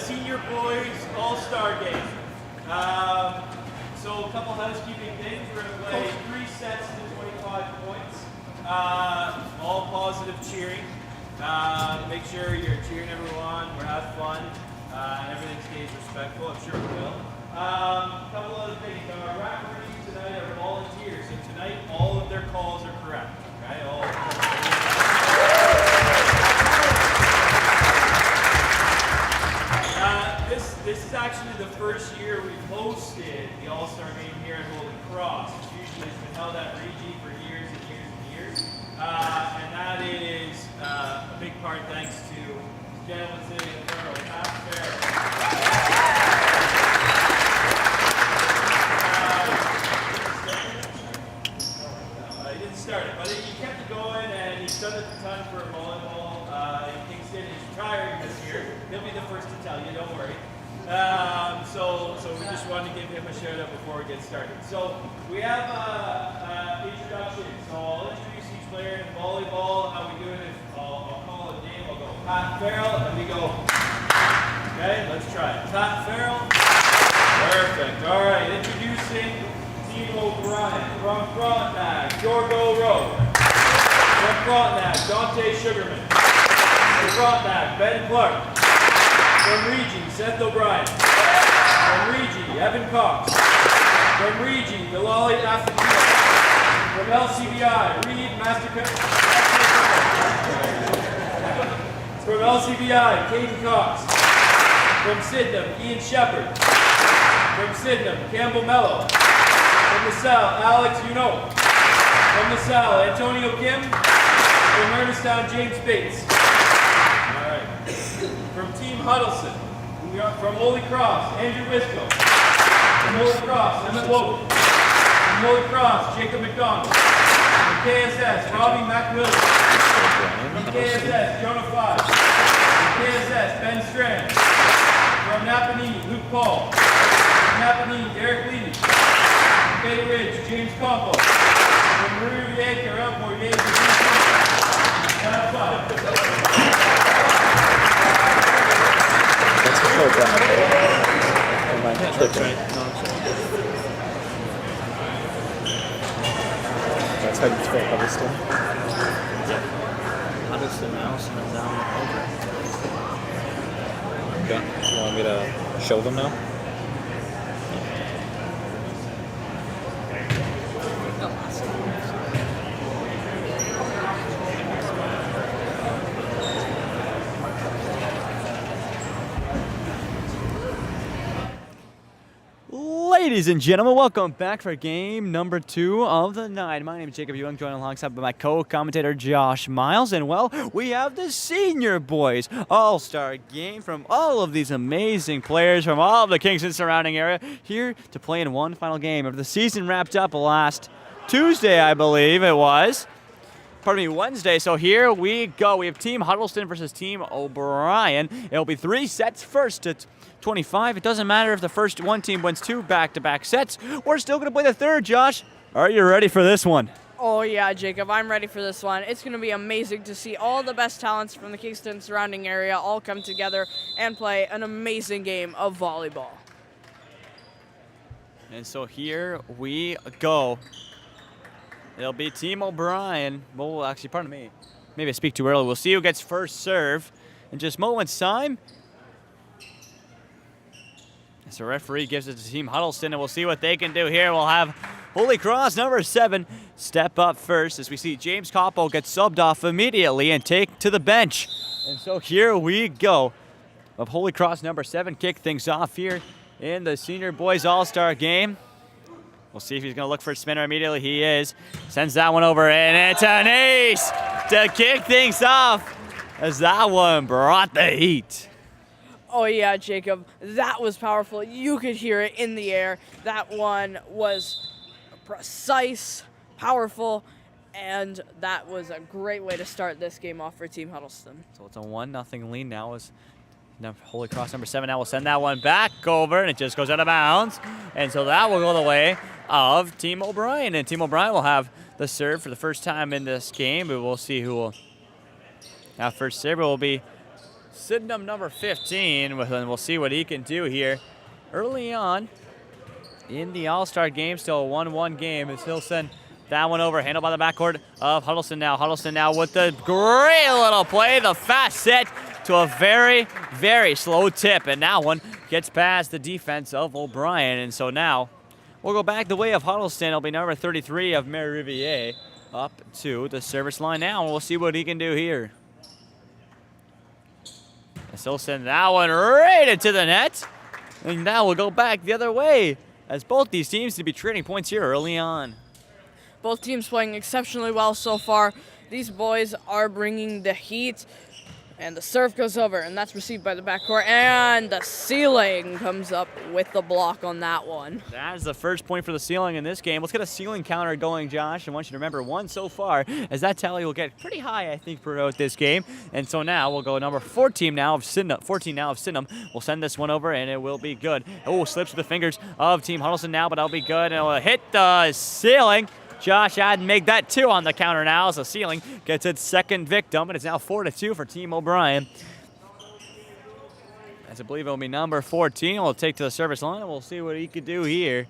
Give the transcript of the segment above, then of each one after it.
Senior Boys All-Star Game. So a couple housekeeping things. We're going to play 3 sets to 25 points. All positive cheering. Make sure you're cheering everyone. We're having fun. Everything stays respectful. I'm sure we will. A couple other things. Our referees tonight are volunteers. So tonight, all of their calls are correct. Okay? This is actually the first year we've hosted the All-Star Game here at Holy Cross. Usually it's been held at Regi for years and years and years. And that is a big part thanks to the gentleman sitting in front of Pat Farrell. He didn't start it, but he kept it going and he's done it a ton for volleyball in Kingston. He's retiring this year. He'll be the first to tell you, don't worry. So we just wanted to give him a shout out before we get started. So we have introductions. So I'll introduce each player in volleyball. How we do it is I'll call a name. I'll go Pat Farrell, and we go. Okay, let's try it. Pat Farrell. Perfect. All right, introducing Team O'Brien from Frontenac, Jorgo Rowe. From Frontenac, Dante Sugarman. From Frontenac, Ben Clark. From Regi, Seth O'Brien. From Regi, Evan Cox. From Regi, Bilali Afakir. From LCBI, Reed Mastercard. From LCBI, Caden Cox. From Sydenham, Ian Shepard. From Sydenham, Campbell Mello. From LaSalle, Alex Uno. From LaSalle, Antonio Kim. From Ernestown, James Bates. From Team Huddleston, from Holy Cross, Andrew Wisco. From Holy Cross, Emmett Wogan. From Holy Cross, Jacob McDonald. From KSS, Robbie McWilliams. From KSS, Jonah Five. From KSS, Ben Strand. From Napanee, Luke Paul. From Napanee, Derek Levy. From Bay Ridge, James Compo. From Rivier, Carell Poirier. Have fun. That's right. That's how you spell Huddleston. Yeah. Huddleston, Allison, and down over. Okay. You want me to show them now? Ladies and gentlemen, welcome back for game number 2 of the night. My name is Jacob Ewing, joined alongside by my co-commentator Josh Miles. And well, we have the Senior Boys All-Star Game from all of these amazing players from all of the Kingston surrounding area here to play in one final game. After the season wrapped up last Tuesday, I believe it was. Pardon me, Wednesday. So here we go. We have Team Huddleston versus Team O'Brien. It'll be 3 sets first to 25. It doesn't matter if the first one team wins 2 back-to-back sets. We're still going to play the third, Josh. Are you ready for this one? Oh, yeah, Jacob. I'm ready for this one. It's going to be amazing to see all the best talents from the Kingston surrounding area all come together and play an amazing game of volleyball. And so here we go. It'll be Team O'Brien. Well, actually, pardon me. Maybe I speak too early. We'll see who gets first serve in just moments' time. So referee gives it to Team Huddleston, and we'll see what they can do here. We'll have Holy Cross number 7 step up first as we see James Coppo get subbed off immediately and take to the bench. And so here we go. Of Holy Cross number 7 kick things off here in the Senior Boys All-Star Game. We'll see if he's going to look for a spinner immediately. He is. Sends that one over, and it's an ace to kick things off as that one brought the heat. Oh, yeah, Jacob. That was powerful. You could hear it in the air. That one was precise, powerful, and that was a great way to start this game off for Team Huddleston. So it's a 1-0 lead now as Holy Cross number 7 now will send that one back over, and it just goes out of bounds. And so that will go the way of Team O'Brien, and Team O'Brien will have the serve for the first time in this game, but we'll see who will have first serve. It will be Sydenham number 15, and we'll see what he can do here. Early on in the All-Star game, still a 1-1 game, as he'll send that one over, handled by the backcourt of Huddleston now. Huddleston now with the great little play, the fast set to a very, very slow tip, and that one gets past the defense of O'Brien, and so now we'll go back the way of Huddleston. It'll be number 33 of Mary Riviere up to the service line now, and we'll see what he can do here. So he'll send that one right into the net. And now we'll go back the other way, as both these teams to be trading points here early on. Both teams playing exceptionally well so far. These boys are bringing the heat. And the serve goes over, and that's received by the backcourt. And the ceiling comes up with the block on that one. That is the first point for the ceiling in this game. Let's get a ceiling counter going, Josh. I want you to remember 1 so far, as that tally will get pretty high, I think, throughout this game. And so now we'll go number 14 now of Sydenham. 14 now of Sydenham. We'll send this one over, and it will be good. Oh, slips with the fingers of Team Huddleston now, but that'll be good. And it will hit the ceiling. Josh I'd make that 2 on the counter now, as the ceiling gets its second victim, and it's now 4-2 for Team O'Brien. As I believe it will be number 14. We'll take to the service line, and we'll see what he could do here.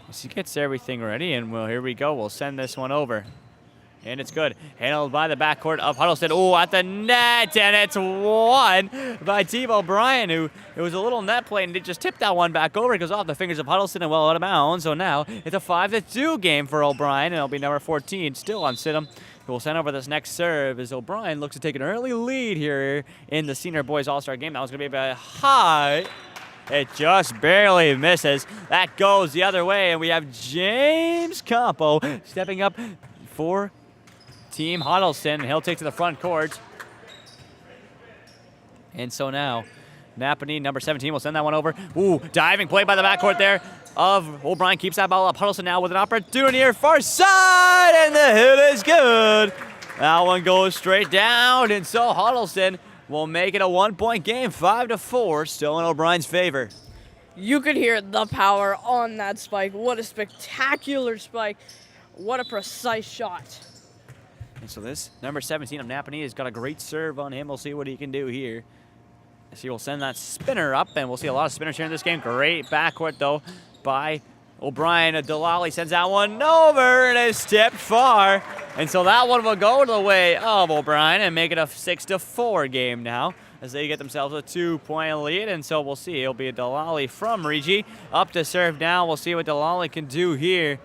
As he gets everything ready, and here we go. We'll send this one over. And it's good. Handled by the backcourt of Huddleston. Oh, at the net, and it's won by Team O'Brien, who it was a little net play, and they just tipped that one back over. It goes off the fingers of Huddleston and well out of bounds. So now it's a 5-2 game for O'Brien, and it'll be number 14 still on Sydenham, who will send over this next serve as O'Brien looks to take an early lead here in the Senior Boys All-Star game. That was going to be a high. It just barely misses. That goes the other way, and we have James Campo stepping up for Team Huddleston. He'll take to the front court. And so now, Napanee, number 17, will send that one over. Ooh, diving play by the backcourt there of O'Brien. Keeps that ball up. Huddleston now with an opportunity here. Far side, and the hit is good. That one goes straight down, and so Huddleston will make it a 1-point game, 5-4, still in O'Brien's favor. You could hear the power on that spike. What a spectacular spike. What a precise shot. And so this number 17 of Napanee has got a great serve on him. We'll see what he can do here. So he will send that spinner up, and we'll see a lot of spinners here in this game. Great backcourt, though, by O'Brien. Delali sends that one over, and it's tipped far. And so that one will go to the way of O'Brien and make it a 6-4 game now, as they get themselves a 2-point lead. And so we'll see. It'll be a Delali from Regi up to serve now. We'll see what Delali can do here.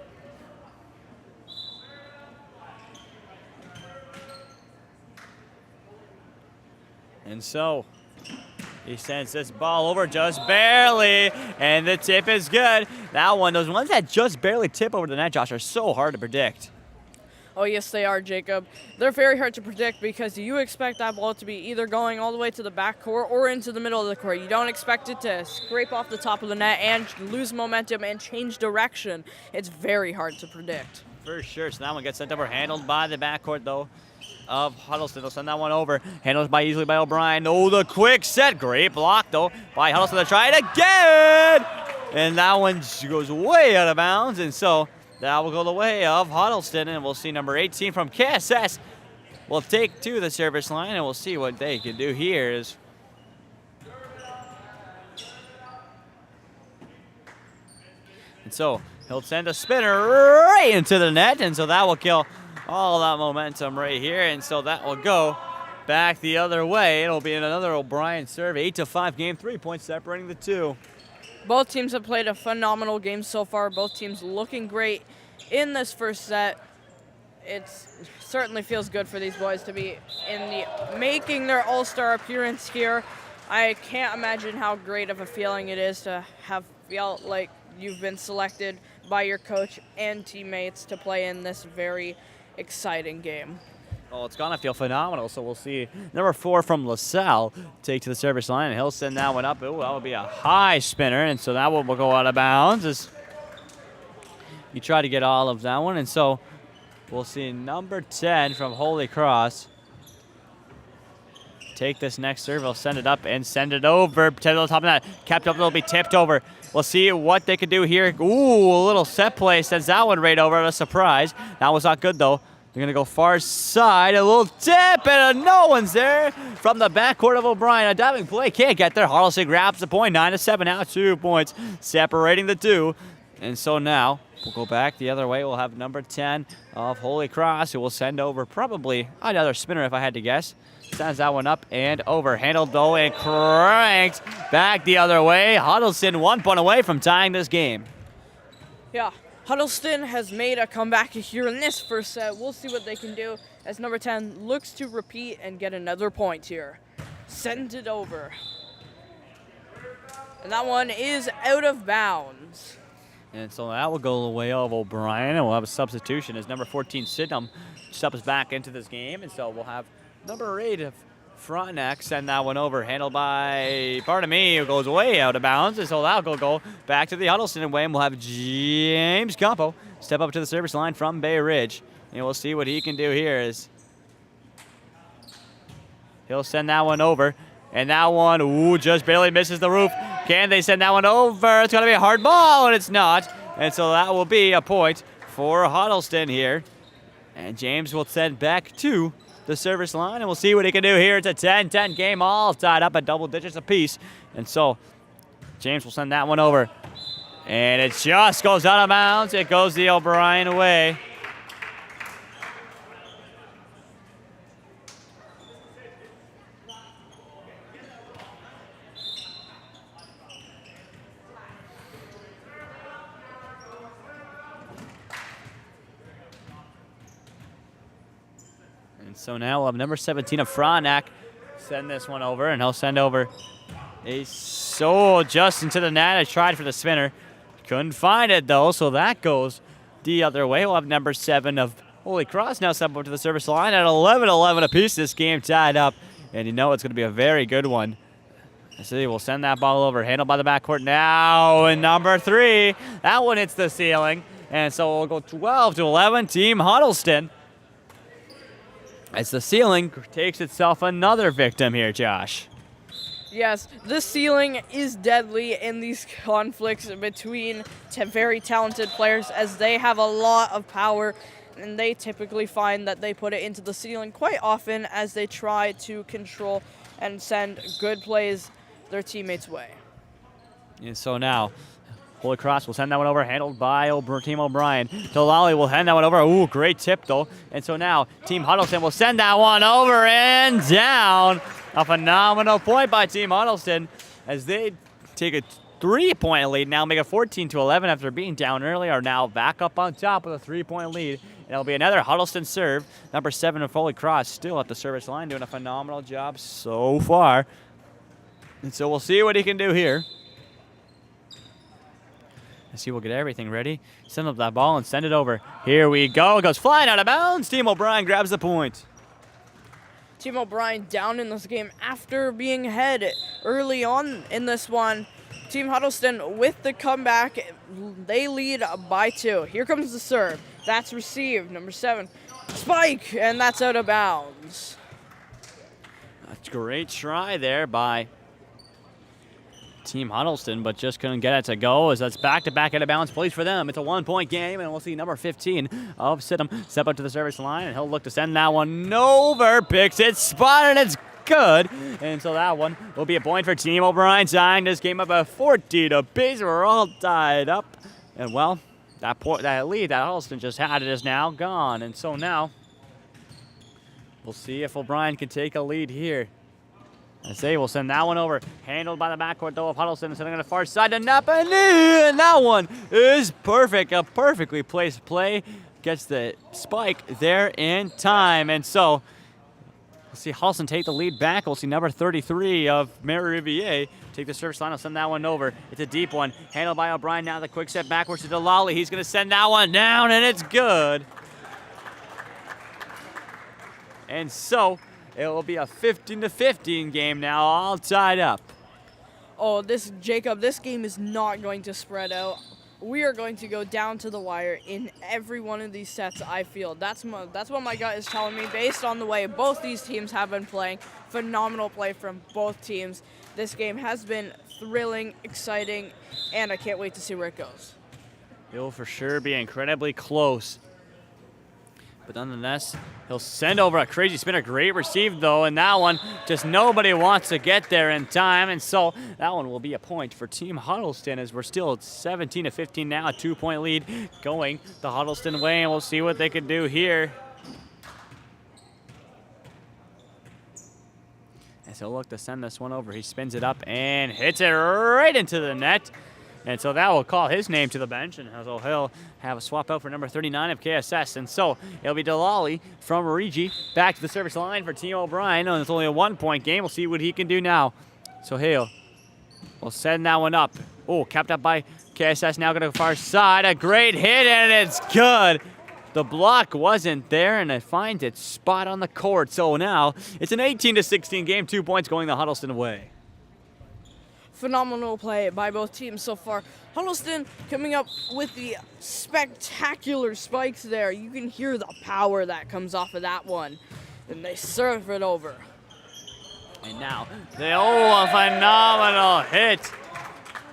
And so he sends this ball over just barely, and the tip is good. That one, those ones that just barely tip over the net, Josh, are so hard to predict. Oh, yes, they are, Jacob. They're very hard to predict because you expect that ball to be either going all the way to the backcourt or into the middle of the court. You don't expect it to scrape off the top of the net and lose momentum and change direction. It's very hard to predict. For sure. So that one gets sent over, handled by the backcourt, though, of Huddleston. They'll send that one over. Handled easily by O'Brien. Oh, the quick set. Great block, though, by Huddleston. They'll try it again. And that one goes way out of bounds. And so that will go the way of Huddleston. And we'll see number 18 from KSS will take to the service line. And we'll see what they can do here. And so he'll send a spinner right into the net. And so that will kill all that momentum right here, and so that will go back the other way. It'll be another O'Brien serve, 8-5 game, 3 points separating the two. Both teams have played a phenomenal game so far. Both teams looking great in this first set. It certainly feels good for these boys to be making their All-Star appearance here. I can't imagine how great of a feeling it is to have felt like you've been selected by your coach and teammates to play in this very exciting game. Oh, it's gonna feel phenomenal. So we'll see number 4 from LaSalle take to the service line, and he'll send that one up. Oh, that will be a high spinner, and so that one will go out of bounds as you try to get all of that one. And so we'll see number 10 from Holy Cross take this next serve. He'll send it up and send it over to the top of that. Kept up, it'll be tipped over. We'll see what they can do here. Ooh, a little set play sends that one right over. A surprise. That was not good, though. They're going to go far side. A little tip, and no one's there from the backcourt of O'Brien. A diving play can't get there. Huddleston grabs the point. 9-7 now. 2 points separating the two. And so now we'll go back the other way. We'll have number 10 of Holy Cross, who will send over probably another spinner if I had to guess. Sends that one up and over. Handled though and cranked back the other way. Huddleston 1 point away from tying this game. Yeah, Huddleston has made a comeback here in this first set. We'll see what they can do as number 10 looks to repeat and get another point here. Send it over. And that one is out of bounds. And so that will go the way of O'Brien, and we'll have a substitution as number 14 Sydenham steps back into this game. And so we'll have number 8 of Frontenac send that one over, handled by, pardon me, who goes way out of bounds. And so that'll go back to the Huddleston way, and we'll have James Campo step up to the service line from Bay Ridge. And we'll see what he can do here as he'll send that one over. And that one, ooh, just barely misses the roof. Can they send that one over? It's going to be a hard ball, and it's not. And so that will be a point for Huddleston here. And James will send back to the service line, and we'll see what he can do here. It's a 10-10 game, all tied up at double digits apiece. And so James will send that one over. And it just goes out of bounds. It goes the O'Brien way. So now we'll have number 17 of Frontenac send this one over, and he'll send over a soul just into the net. I tried for the spinner. Couldn't find it, though, so that goes the other way. We'll have number 7 of Holy Cross now step up to the service line at 11-11 apiece. This game tied up, and you know it's going to be a very good one. So we'll send that ball over, handled by the backcourt now, and number 3. That one hits the ceiling, and so we'll go 12-11, Team Huddleston. As the ceiling takes itself another victim here, Josh. Yes, this ceiling is deadly in these conflicts between very talented players, as they have a lot of power, and they typically find that they put it into the ceiling quite often as they try to control and send good plays their teammates' way. And so now Holy Cross will send that one over, handled by Team O'Brien. Delali will hand that one over. Ooh, great tip, though. And so now Team Huddleston will send that one over and down. A phenomenal point by Team Huddleston as they take a 3-point lead, now make it 14-11 after being down early, are now back up on top with a 3-point lead. And it'll be another Huddleston serve. Number 7 of Holy Cross still at the service line, doing a phenomenal job so far. And so we'll see what he can do here. Let's see, we'll get everything ready. Send up that ball and send it over. Here we go. It goes flying out of bounds. Team O'Brien grabs the point. Team O'Brien down in this game after being ahead early on in this one. Team Huddleston with the comeback. They lead by 2. Here comes the serve. That's received. Number 7, spike, and that's out of bounds. A great try there by Team Huddleston, but just couldn't get it to go as that's back-to-back out of bounds plays for them. It's a 1-point game, and we'll see number 15 of Sydenham step up to the service line, and he'll look to send that one over. Picks it, spotted, it's good. And so that one will be a point for Team O'Brien, tying this game up at 14 apiece. We're all tied up. And, well, that lead that Huddleston just had is now gone. And so now we'll see if O'Brien can take a lead here. I say we'll send that one over. Handled by the backcourt, though, of Huddleston. Sending on the far side to Napa. And that one is perfect. A perfectly placed play. Gets the spike there in time. And so we'll see Huddleston take the lead back. We'll see number 33 of Mary Riviere take the service line. I'll send that one over. It's a deep one. Handled by O'Brien. Now the quick set backwards to Delali. He's going to send that one down, and it's good. And so it will be a 15-15 game now, all tied up. Oh, this game is not going to spread out. We are going to go down to the wire in every one of these sets, I feel. That's what my gut is telling me based on the way both these teams have been playing. Phenomenal play from both teams. This game has been thrilling, exciting, and I can't wait to see where it goes. It will for sure be incredibly close. But nonetheless, he'll send over a crazy spinner. Great receive, though, and that one, just nobody wants to get there in time. And so that one will be a point for Team Huddleston as we're still at 17-15 now, a 2-point lead going the Huddleston way, and we'll see what they can do here. And so look to send this one over. He spins it up and hits it right into the net. And so that will call his name to the bench, and so he'll have a swap out for number 39 of KSS. And so it'll be Delali from Regi back to the service line for Team O'Brien. And it's only a 1-point game. We'll see what he can do now. So Hale will send that one up. Oh, kept up by KSS, now going to the far side. A great hit, and it's good. The block wasn't there, and it finds its spot on the court. So now it's an 18-16 game, 2 points going the Huddleston way. Phenomenal play by both teams so far. Huddleston coming up with the spectacular spikes there. You can hear the power that comes off of that one. And they serve it over. And now, a phenomenal hit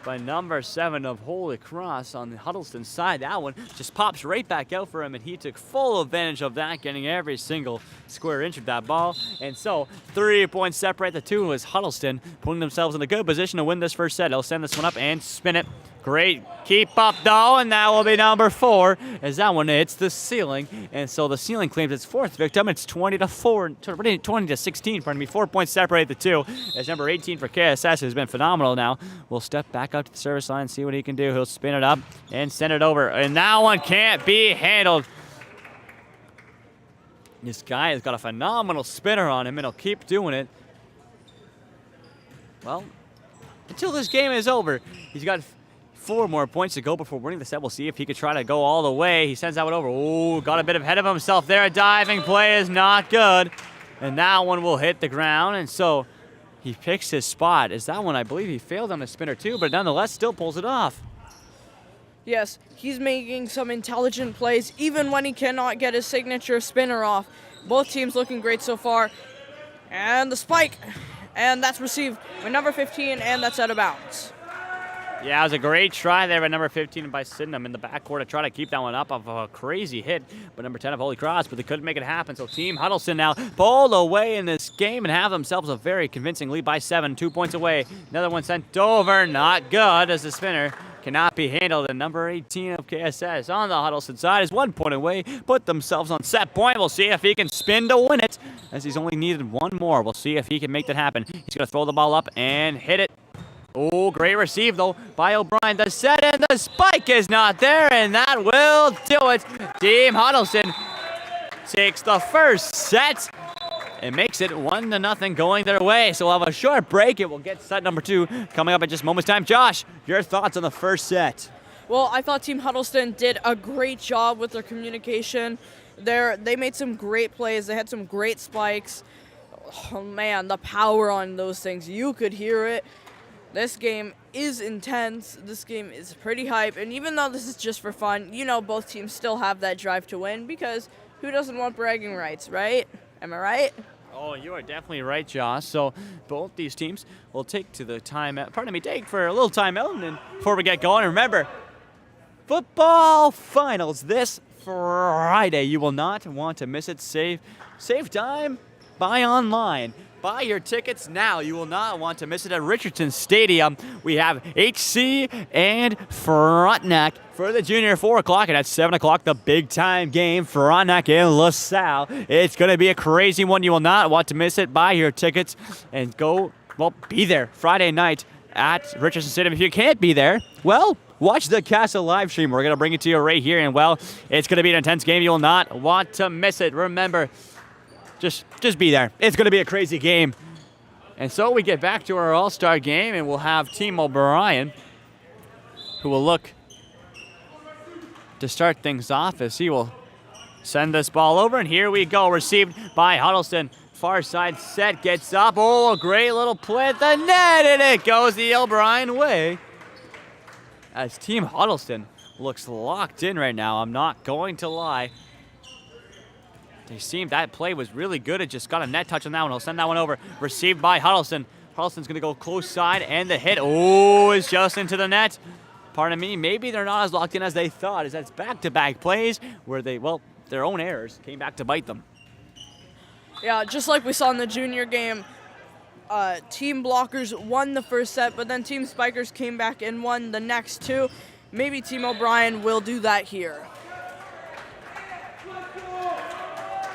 by number 7 of Holy Cross on the Huddleston side. That one just pops right back out for him, and he took full advantage of that, getting every single square inch of that ball. And so 3 points separate the two as Huddleston putting themselves in a good position to win this first set. He'll send this one up and spin it. Great keep up though, and that will be number 4 as that one hits the ceiling. And so the ceiling claims its 4th victim. It's 20-16, pardon me. 4 points separate the two as number 18 for KSS, who's been phenomenal now, will step back out to the service line and see what he can do. He'll spin it up and send it over, and that one can't be handled. This guy has got a phenomenal spinner on him, and he'll keep doing it. Well, until this game is over. He's got 4 more points to go before winning the set. We'll see if he could try to go all the way. He sends that one over. Oh, got a bit ahead of himself there. A diving play is not good. And that one will hit the ground. And so he picks his spot. Is that one, I believe he failed on the spinner too, but nonetheless still pulls it off. Yes, he's making some intelligent plays even when he cannot get his signature spinner off. Both teams looking great so far. And the spike. And that's received by number 15, and that's out of bounds. Yeah, it was a great try there by number 15 by Sydenham in the backcourt to try to keep that one up off a crazy hit by number 10 of Holy Cross, but they couldn't make it happen. So Team Huddleston now pulled away in this game and have themselves a very convincing lead by 7, 2 points away. Another one sent over, not good as the spinner cannot be handled. And number 18 of KSS on the Huddleston side is 1 point away, put themselves on set point. We'll see if he can spin to win it as he's only needed 1 more. We'll see if he can make that happen. He's going to throw the ball up and hit it. Oh, great receive, though, by O'Brien. The set and the spike is not there, and that will do it. Team Huddleston takes the first set and makes it 1-0 going their way. So we'll have a short break, and we'll get set number 2 coming up in just moments' time. Josh, your thoughts on the first set? Well, I thought Team Huddleston did a great job with their communication. They made some great plays. They had some great spikes. Oh, man, the power on those things. You could hear it. This game is intense. This game is pretty hype. And even though this is just for fun, you know both teams still have that drive to win because who doesn't want bragging rights, right? Am I right? Oh, you are definitely right, Josh. So both these teams will take for a little timeout. And then before we get going, remember, football finals this Friday. You will not want to miss it. Save time, buy online. Buy your tickets now. You will not want to miss it at Richardson Stadium. We have HC and Frontenac for the junior 4 o'clock, and at 7 o'clock, the big time game, Frontenac and LaSalle. It's going to be a crazy one. You will not want to miss it. Buy your tickets and be there Friday night at Richardson Stadium. If you can't be there, watch the KASSAA live stream. We're going to bring it to you right here, and it's going to be an intense game. You will not want to miss it. Remember, Just be there. It's going to be a crazy game. And so we get back to our all-star game, and we'll have Team O'Brien, who will look to start things off as he will send this ball over. And here we go. Received by Huddleston. Far side set. Gets up. Oh, a great little play at the net, and it goes the O'Brien way. As Team Huddleston looks locked in right now. I'm not going to lie. That play was really good. It just got a net touch on that one. He'll send that one over. Received by Huddleston. Huddleston's going to go close side, and the hit, is just into the net. Pardon me, maybe they're not as locked in as they thought, as that's back-to-back plays where their own errors came back to bite them. Yeah, just like we saw in the junior game, team blockers won the first set, but then team spikers came back and won the next two. Maybe Team O'Brien will do that here.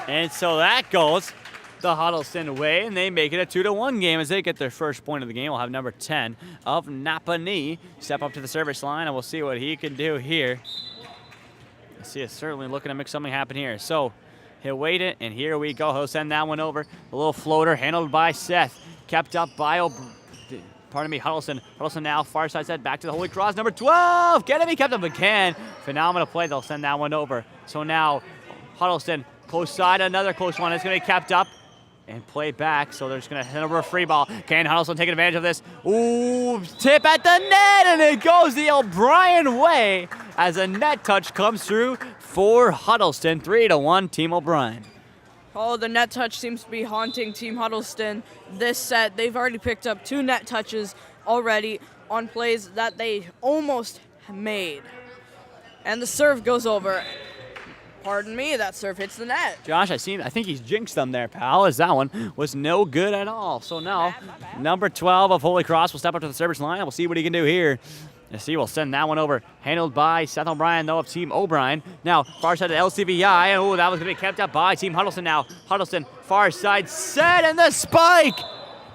And so that goes the Huddleston way, and they make it a 2-1 game as they get their first point of the game. We'll have number 10 of Napanee step up to the service line, and we'll see what he can do here. I see it's certainly looking to make something happen here. So he'll wait it, and here we go. He'll send that one over. A little floater handled by Seth, kept up by Huddleston. Huddleston now, far side set, back to the Holy Cross. Number 12, get him, he kept up again. Phenomenal play, they'll send that one over. So now Huddleston, close side, another close one. It's going to be kept up and play back, so they're just going to send over a free ball. Can Huddleston take advantage of this? Ooh, tip at the net, and it goes the O'Brien way as a net touch comes through for Huddleston. 3-1, Team O'Brien. Oh, the net touch seems to be haunting Team Huddleston this set. They've already picked up 2 net touches already on plays that they almost made. And the serve goes over. Pardon me, that serve hits the net. Josh, I think he's jinxed them there, pal, as that one was no good at all. So now, number 12 of Holy Cross will step up to the service line, and we'll see what he can do here. You see, we'll send that one over. Handled by Seth O'Brien, though, of Team O'Brien. Now, far side of LCVI. Oh, that was going to be kept up by Team Huddleston now. Huddleston, far side set, and the spike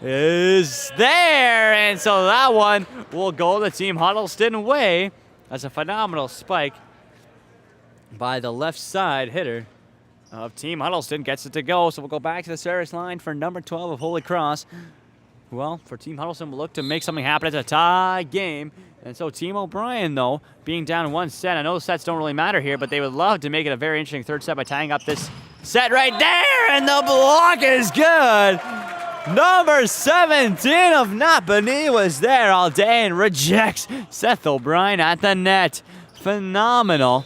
is there. And so that one will go the Team Huddleston way. That's a phenomenal spike by the left side hitter of Team Huddleston. Gets it to go, so we'll go back to the service line for number 12 of Holy Cross. Well, for Team Huddleston, we'll look to make something happen. It's a tie game. And so Team O'Brien, though, being down 1 set, I know sets don't really matter here, but they would love to make it a very interesting third set by tying up this set right there, and the block is good. Number 17 of Napanee was there all day and rejects Seth O'Brien at the net. Phenomenal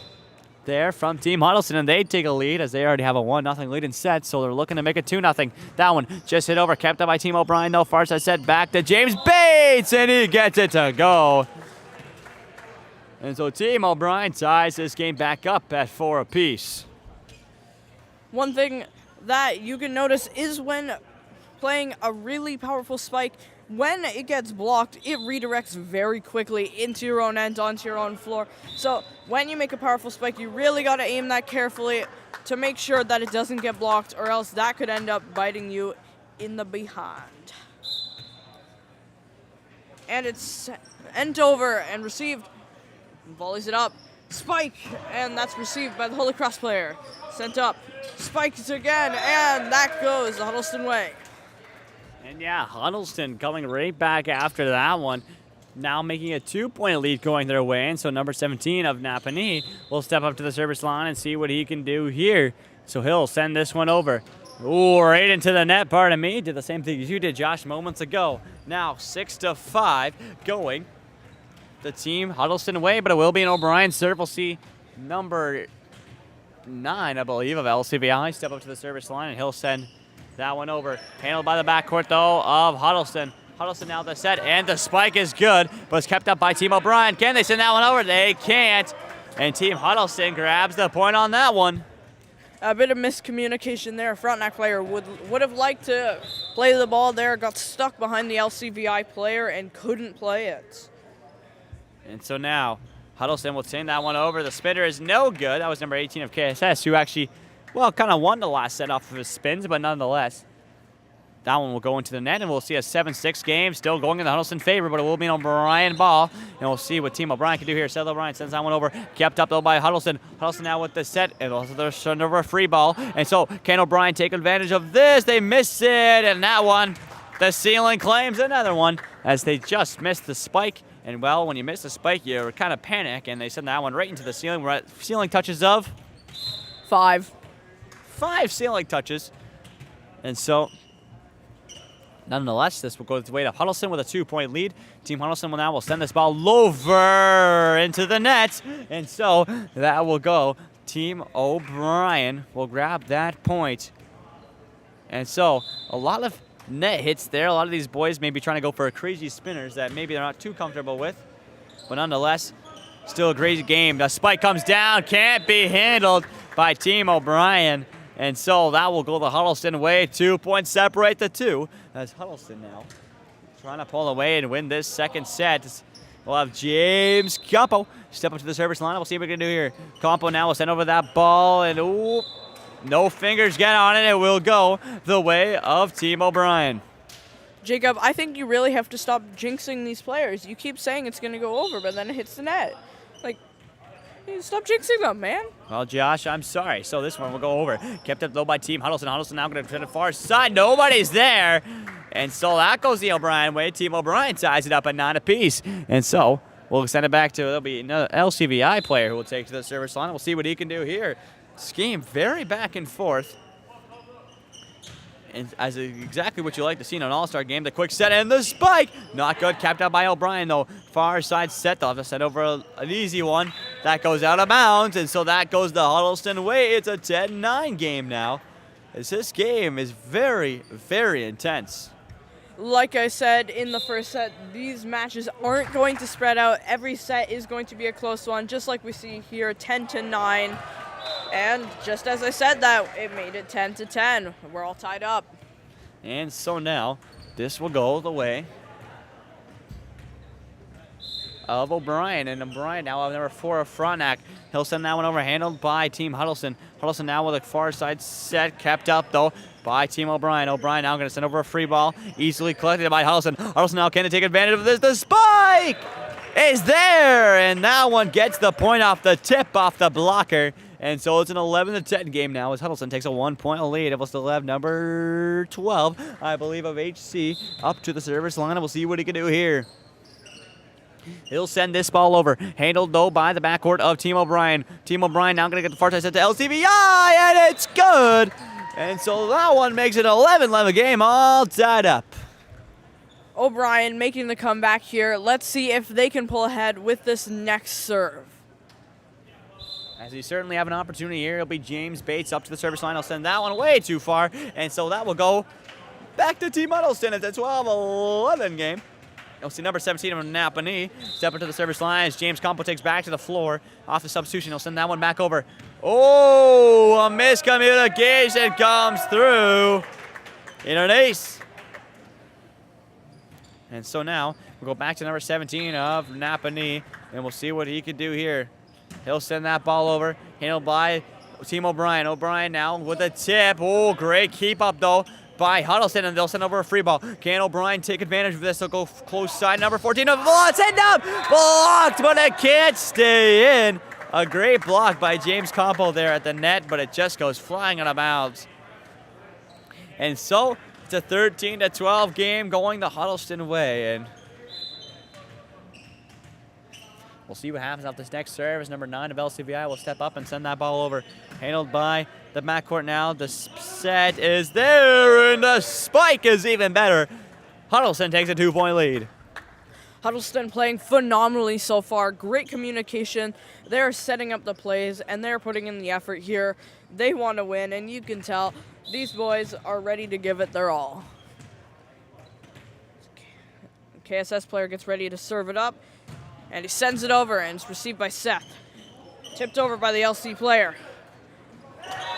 there from Team Huddleston, and they take a lead as they already have a 1-0 lead in sets, so they're looking to make it 2-0. That one just hit over, kept up by Team O'Brien, though. Far side set back to James Bates, and he gets it to go. And so Team O'Brien ties this game back up at 4 apiece. One thing that you can notice is when playing a really powerful spike, when it gets blocked, it redirects very quickly into your own end, onto your own floor. So when you make a powerful spike, you really got to aim that carefully to make sure that it doesn't get blocked, or else that could end up biting you in the behind. And it's sent over and received. Volleys it up. Spike, and that's received by the Holy Cross player. Sent up. Spikes again, and that goes the Huddleston way. And yeah, Huddleston coming right back after that one. Now making a 2-point lead going their way. And so number 17 of Napanee will step up to the service line and see what he can do here. So he'll send this one over. Ooh, right into the net, pardon me. Did the same thing as you did, Josh, moments ago. Now 6-5 going the Team Huddleston way, but it will be an O'Brien serve. We'll see number 9, I believe, of LCVI step up to the service line, and he'll send that one over. Handled by the backcourt, though, of Huddleston. Huddleston now the set, and the spike is good, but it's kept up by Team O'Brien. Can they send that one over? They can't. And Team Huddleston grabs the point on that one. A bit of miscommunication there. Frontenac player would have liked to play the ball there, got stuck behind the LCVI player and couldn't play it. And so now Huddleston will send that one over. The spinner is no good. That was number 18 of KSS, who actually, well, kind of won the last set off of his spins, but nonetheless, that one will go into the net, and we'll see a 7-6 game still going in the Huddleston favor, but it will be an O'Brien ball, and we'll see what Team O'Brien can do here. Seth O'Brien sends that one over, kept up though by Huddleston. Huddleston now with the set, and also they're sending over a free ball, and so can O'Brien take advantage of this? They miss it, and that one, the ceiling claims another one, as they just missed the spike. And well, when you miss the spike, you kind of panic, and they send that one right into the ceiling. We're at ceiling touches of 5. 5 ceiling touches. And so, nonetheless, this will go the way of Huddleston with a 2-point lead. Team Huddleston will send this ball over into the net. And so, that will go. Team O'Brien will grab that point. And so, a lot of net hits there. A lot of these boys may be trying to go for crazy spinners that maybe they're not too comfortable with. But nonetheless, still a crazy game. The spike comes down, can't be handled. by Team O'Brien. And so that will go the Huddleston way. 2 points separate the two. As Huddleston now trying to pull away and win this second set. We'll have James Campo step up to the service line. We'll see what we can do here. Campo now will send over that ball, and ooh, no fingers get on it. It will go the way of Team O'Brien. Jacob, I think you really have to stop jinxing these players. You keep saying it's going to go over, but then it hits the net. Like, stop jinxing them, man. Well, Josh, I'm sorry. So this one will go over. Kept up low by Team Huddleston. Huddleston now going to try the far side. Nobody's there. And so that goes the O'Brien way. Team O'Brien ties it up at 9 apiece. And so we'll send it back to, there'll be another LCVI player who will take to the service line. We'll see what he can do here. This game very back and forth. And as exactly what you like to see in an all-star game, the quick set and the spike. Not good, kept out by O'Brien though. Far side set, they'll have to send over an easy one. That goes out of bounds, and so that goes the Huddleston way. It's a 10-9 game now, as this game is very, very intense. Like I said in the first set, these matches aren't going to spread out. Every set is going to be a close one, just like we see here, 10-9. And just as I said that, it made it 10-10. We're all tied up. And so now, this will go the way of O'Brien. And O'Brien now have number 4 of Frontenac. He'll send that one over, handled by Team Huddleston. Huddleston now with a far side set, kept up though by Team O'Brien. O'Brien now going to send over a free ball, easily collected by Huddleston. Huddleston now can take advantage of this. The spike is there, and that one gets the point off the tip off the blocker. And so it's an 11-10 game now as Huddleston takes a 1-point lead. It will still have number 12, I believe, of HC up to the service line. And we'll see what he can do here. He'll send this ball over. Handled, though, by the backcourt of Team O'Brien. Team O'Brien now going to get the far side set to LCVI, and it's good. And so that one makes it an 11-11 game, all tied up. O'Brien making the comeback here. Let's see if they can pull ahead with this next serve. As he certainly have an opportunity here, it'll be James Bates up to the service line. He'll send that one way too far, and so that will go back to Team Huddleston. It's a 12-11 game. You'll see number 17 of Napanee step into the service line as James Campo takes back to the floor. Off the substitution, he'll send that one back over. Oh, a miscommunication comes through in an ace. And so now we'll go back to number 17 of Napanee, and we'll see what he can do here. He'll send that ball over, handled by Team O'Brien. O'Brien now with a tip. Oh, great keep up though by Huddleston, and they'll send over a free ball. Can O'Brien take advantage of this? They'll go close side, number 14 of send up, blocked, but it can't stay in. A great block by James Campo there at the net, but it just goes flying out of bounds. And so it's a 13-12 game going the Huddleston way, and we'll see what happens off this next serve as number 9 of LCVI will step up and send that ball over. Handled by the backcourt now. The set is there, and the spike is even better. Huddleston takes a 2-point lead. Huddleston playing phenomenally so far. Great communication. They're setting up the plays, and they're putting in the effort here. They want to win, and you can tell these boys are ready to give it their all. KSS player gets ready to serve it up, and he sends it over, and it's received by Seth. Tipped over by the LC player.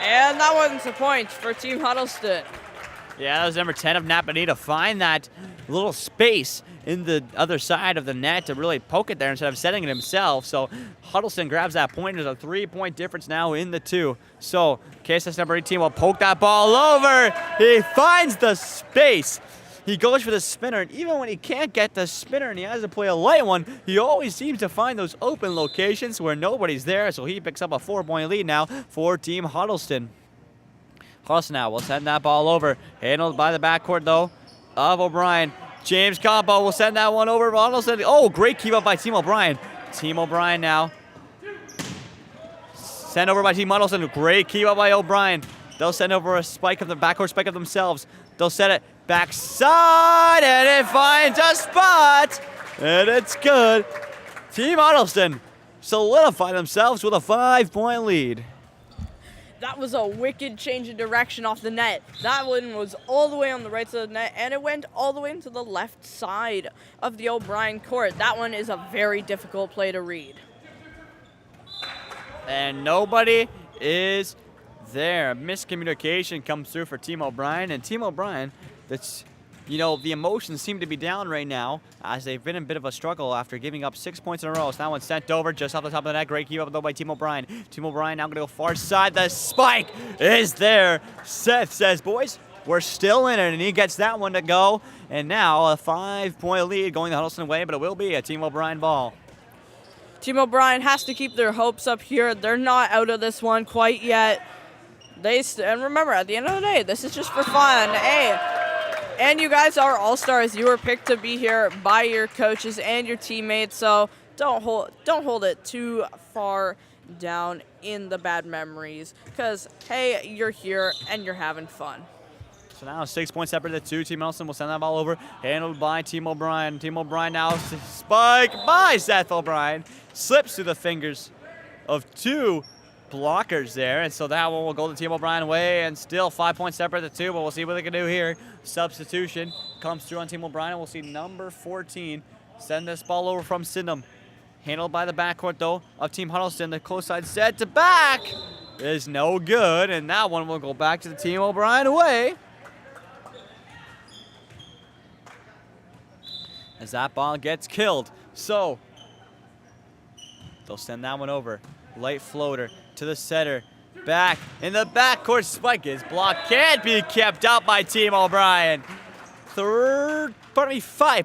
And that one's a point for Team Huddleston. Yeah, that was number 10 of Napanee to find that little space in the other side of the net to really poke it there instead of setting it himself. So Huddleston grabs that point. There's a 3-point difference now in the two. So KSS number 18 will poke that ball over. He finds the space. He goes for the spinner, and even when he can't get the spinner and he has to play a light one, he always seems to find those open locations where nobody's there, so he picks up a 4-point lead now for Team Huddleston. Huddleston now will send that ball over, handled by the backcourt, though, of O'Brien. James Campo will send that one over. Huddleston. Oh, great keep up by Team O'Brien. Team O'Brien now. Sent over by Team Huddleston. Great keep up by O'Brien. They'll send over a spike of the backcourt spike of themselves. They'll set it backside, and it finds a spot, and it's good. Team Huddleston solidify themselves with a 5-point lead. That was a wicked change of direction off the net. That one was all the way on the right side of the net, and it went all the way into the left side of the O'Brien court. That one is a very difficult play to read. And nobody is there. Miscommunication comes through for Team O'Brien, and Team O'Brien, that's, the emotions seem to be down right now as they've been in a bit of a struggle after giving up 6 points in a row. So that one's sent over just off the top of the net. Great keep up though by Team O'Brien. Team O'Brien now going to go far side. The spike is there. Seth says, boys, we're still in it, and he gets that one to go. And now a 5-point lead going the Huddleston way, but it will be a Team O'Brien ball. Team O'Brien has to keep their hopes up here. They're not out of this one quite yet. And remember, at the end of the day, this is just for fun. Hey, and you guys are all-stars. You were picked to be here by your coaches and your teammates, so don't hold it too far down in the bad memories, because, hey, you're here and you're having fun. So now 6 points separate the two. Team Nelson will send that ball over. Handled by Team O'Brien. Team O'Brien now spike by Seth O'Brien. Slips through the fingers of two blockers there. And so that one will go to Team O'Brien way, and still 5 points separate the two, but we'll see what they can do here. Substitution comes through on Team O'Brien. We'll see number 14 send this ball over from Sydenham. Handled by the backcourt, though, of Team Huddleston. The close side set to back is no good, and that one will go back to the Team O'Brien way. As that ball gets killed. So they'll send that one over. Light floater to the setter. Back in the backcourt. Spike is blocked. Can't be kept up by Team O'Brien. 5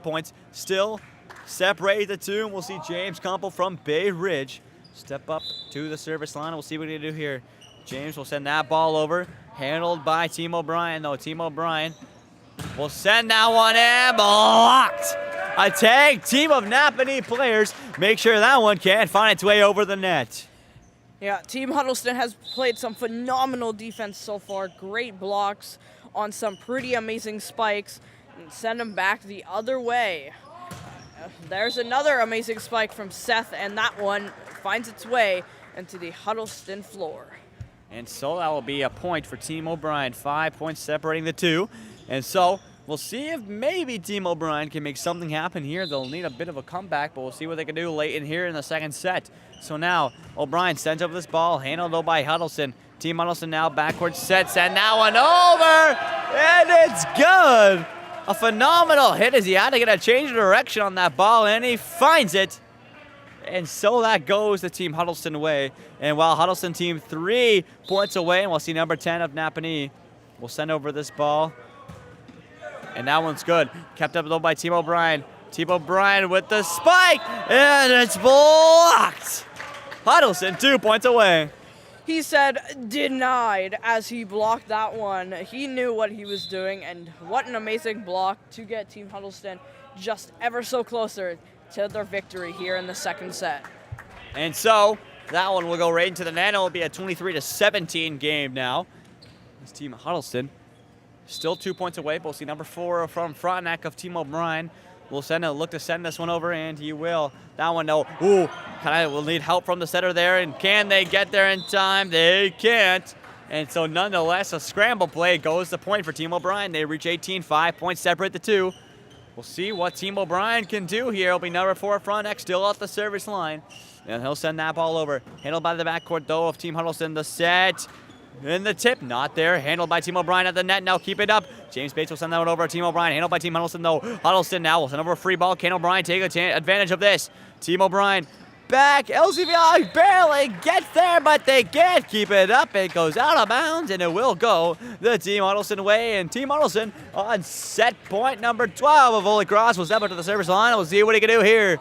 points. Still separate the two. And we'll see James Campbell from Bay Ridge step up to the service line. We'll see what he do here. James will send that ball over. Handled by Team O'Brien, though. Team O'Brien will send that one in. Blocked. A tag team of Napanee players. Make sure that one can't find its way over the net. Yeah, Team Huddleston has played some phenomenal defense so far. Great blocks on some pretty amazing spikes. And send them back the other way. There's another amazing spike from Seth, and that one finds its way into the Huddleston floor. And so that will be a point for Team O'Brien. 5 points separating the two. And so we'll see if maybe Team O'Brien can make something happen here. They'll need a bit of a comeback, but we'll see what they can do late in here in the second set. So now O'Brien sends up this ball, handled though by Huddleston. Team Huddleston now backward sets, and that one over, and it's good. A phenomenal hit as he had to get a change of direction on that ball, and he finds it. And so that goes the Team Huddleston way. And while Huddleston team 3 points away, and we'll see number 10 of Napanee will send over this ball. And that one's good. Kept up though by Team O'Brien. Team O'Brien with the spike, and it's blocked. Huddleston 2 points away. He said denied as he blocked that one. He knew what he was doing, and what an amazing block to get Team Huddleston just ever so closer to their victory here in the second set. And so that one will go right into the net. It will be a 23-17 game now. This Team Huddleston still 2 points away, but we'll see number 4 from Frontenac of Team O'Brien. Look to send this one over, and he will. That one, no. Ooh, will need help from the setter there, and can they get there in time? They can't. And so nonetheless, a scramble play goes the point for Team O'Brien. They reach 18, 5 points separate the two. We'll see what Team O'Brien can do here. It'll be number 4 Frontenac still off the service line, and he'll send that ball over. Handled by the backcourt, though, of Team Huddleston. The set. And the tip, not there. Handled by Team O'Brien at the net. Now keep it up. James Bates will send that one over to Team O'Brien. Handled by Team Huddleston, though. Huddleston now will send over a free ball. Can O'Brien take advantage of this? Team O'Brien back. LCVI barely gets there, but they can't keep it up. It goes out of bounds, and it will go the Team Huddleston way. And Team Huddleston on set point number 12 of Holy Cross will step up to the service line. We'll see what he can do here.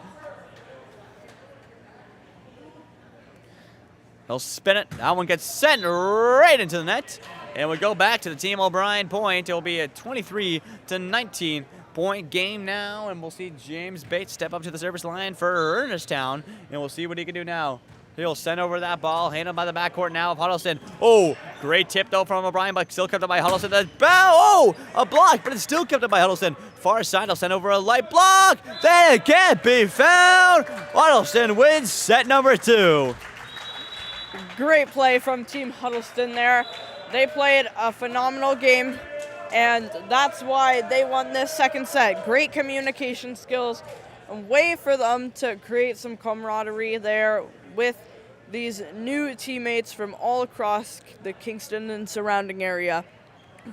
He'll spin it. That one gets sent right into the net. And we go back to the Team O'Brien point. It'll be a 23-19 point game now. And we'll see James Bates step up to the service line for Ernestown. And we'll see what he can do now. He'll send over that ball. Handled by the backcourt now of Huddleston. Oh, great tip though from O'Brien, but still kept up by Huddleston. The bow. Oh, a block, but it's still kept up by Huddleston. Far side, he'll send over a light block. They can't be found. Huddleston wins set number 2. Great play from Team Huddleston there. They played a phenomenal game, and that's why they won this second set. Great communication skills, a way for them to create some camaraderie there with these new teammates from all across the Kingston and surrounding area.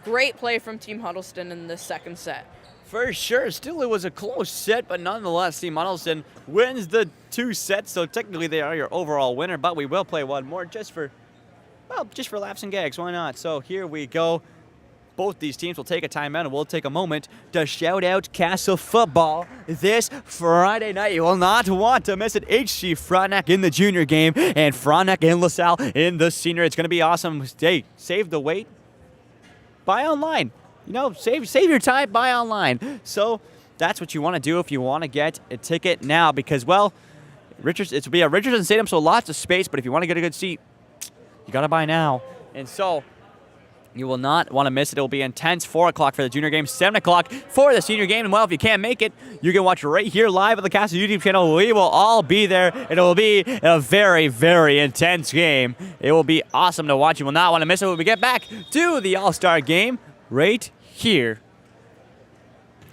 Great play from Team Huddleston in this second set. For sure. Still, it was a close set, but nonetheless, Team Huddleston wins the 2 sets, so technically they are your overall winner, but we will play one more just for laughs and gags. Why not? So here we go. Both these teams will take a timeout, and we'll take a moment to shout out KASSAA football this Friday night. You will not want to miss it. HC Frontenac in the junior game, and Frontenac and LaSalle in the senior. It's going to be awesome. Hey, save the wait. Buy online. You know, save your time. Buy online. So that's what you want to do if you want to get a ticket now, because, well, it'll be at Richardson Stadium, so lots of space. But if you want to get a good seat, you got to buy now. And so you will not want to miss it. It will be intense. 4 o'clock for the junior game, 7 o'clock for the senior game. And, well, if you can't make it, you can watch right here live at the KASSAA YouTube channel. We will all be there. It will be a very, very intense game. It will be awesome to watch. You will not want to miss it when we get back to the All-Star game right here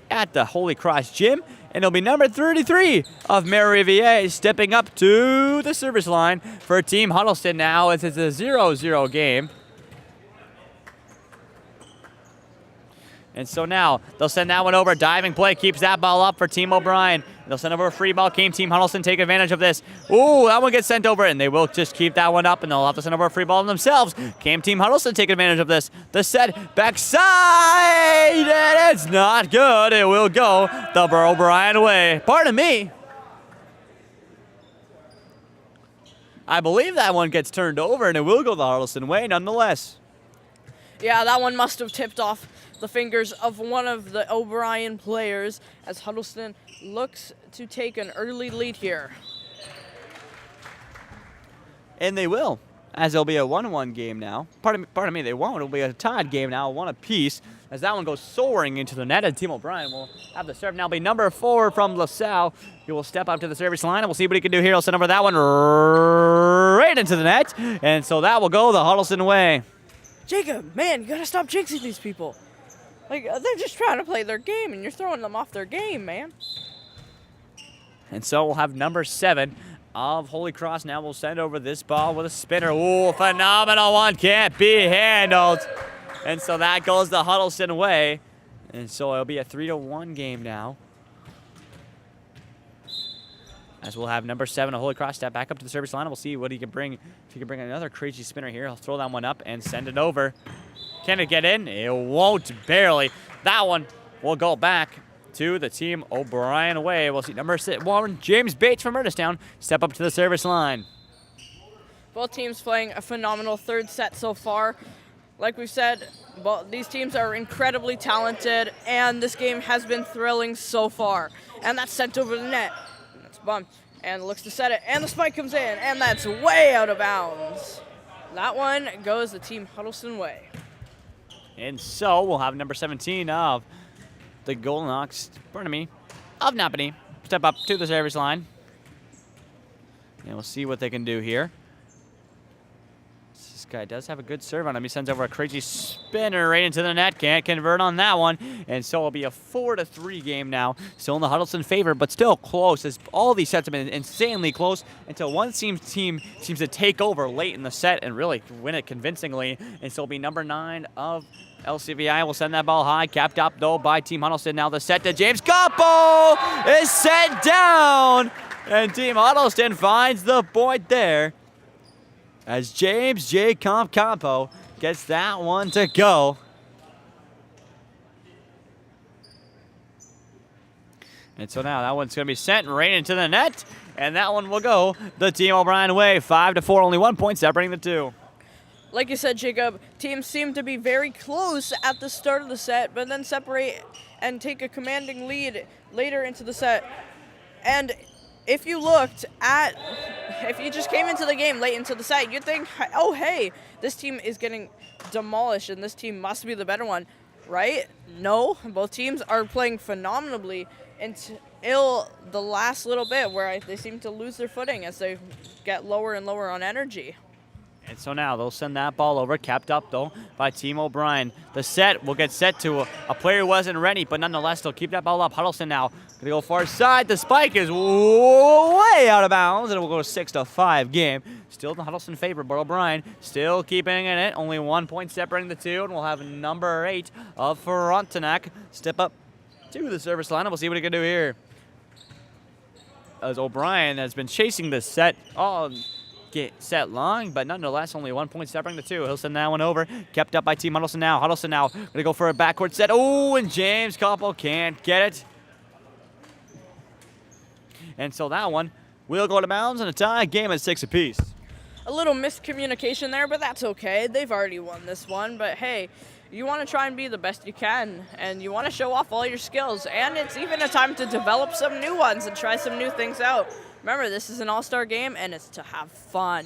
at the Holy Cross Gym. And it'll be number 33 of Mary Riviere stepping up to the service line for Team Huddleston now as it's a 0-0 game. And so now they'll send that one over. Diving play keeps that ball up for Team O'Brien. They'll send over a free ball. Team Huddleston take advantage of this. Ooh, that one gets sent over, and they will just keep that one up, and they'll have to send over a free ball themselves. Team Huddleston take advantage of this. The set backside, and it's not good. It will go the O'Brien way. Pardon me. I believe that one gets turned over, and it will go the Huddleston way nonetheless. Yeah, that one must have tipped off the fingers of one of the O'Brien players as Huddleston looks to take an early lead here. And they will, as it'll be a 1-1 game now. Pardon me, they won't. It'll be a tied game now, 1 apiece, as that one goes soaring into the net, and Team O'Brien will have the serve. Now it'll be number 4 from LaSalle. He will step up to the service line, and we'll see what he can do here. He'll send over that one right into the net, and so that will go the Huddleston way. Jacob, man, you gotta stop jinxing these people. Like, they're just trying to play their game, and you're throwing them off their game, man. And so we'll have number 7 of Holy Cross. Now we'll send over this ball with a spinner. Ooh, phenomenal one. Can't be handled. And so that goes the Huddleston way. And so it'll be a 3-1 game now. As we'll have number 7 of Holy Cross step back up to the service line. And we'll see what he can bring. If he can bring another crazy spinner here, he'll throw that one up and send it over. Can it get in? It won't, barely. That one will go back to the Team O'Brien away. We'll see number 1, James Bates from Murdistown, step up to the service line. Both teams playing a phenomenal third set so far. Like we've said, these teams are incredibly talented, and this game has been thrilling so far. And that's sent over the net. That's bumped, and looks to set it, and the spike comes in, and that's way out of bounds. That one goes the Team Huddleston way. And so we'll have number 17 of the Golden Ox, of Napanee, step up to the service line. And we'll see what they can do here. This guy does have a good serve on him. He sends over a crazy spinner right into the net. Can't convert on that one. And so it'll be a 4-3 game now. Still in the Huddleston favor, but still close, as all these sets have been insanely close until one team seems to take over late in the set and really win it convincingly. And so it'll be number 9 of LCVI will send that ball high, capped up though by Team Huddleston. Now the set to James Campo is sent down, and Team Huddleston finds the point there as James J. Campo gets that one to go. And so now that one's going to be sent right into the net, and that one will go the Team O'Brien way. 5-4, only 1 point separating the two. Like you said, Jacob, teams seem to be very close at the start of the set, but then separate and take a commanding lead later into the set. And if you just came into the game late into the set, you'd think, oh, hey, this team is getting demolished and this team must be the better one, right? No, both teams are playing phenomenally until the last little bit where they seem to lose their footing as they get lower and lower on energy. And so now they'll send that ball over, kept up though by Team O'Brien. The set will get set to a player who wasn't ready, but nonetheless they'll keep that ball up. Huddleston now gonna go far side. The spike is way out of bounds, and it will go 6-5 game. Still in the Huddleston favor, but O'Brien still keeping in it. Only 1 point separating the two, and we'll have number 8 of Frontenac step up to the service line, and we'll see what he can do here. As O'Brien has been chasing the set all set long, but nonetheless only 1 point separating the two. He'll send that one over, kept up by Team Huddleston now. Huddleston now gonna go for a backcourt set. Oh, and James Koppel can't get it. And so that one will go to bounds and a tie game at 6 apiece. A little miscommunication there, but that's okay. They've already won this one, but hey, you want to try and be the best you can, and you want to show off all your skills, and it's even a time to develop some new ones and try some new things out. Remember, this is an all-star game, and it's to have fun.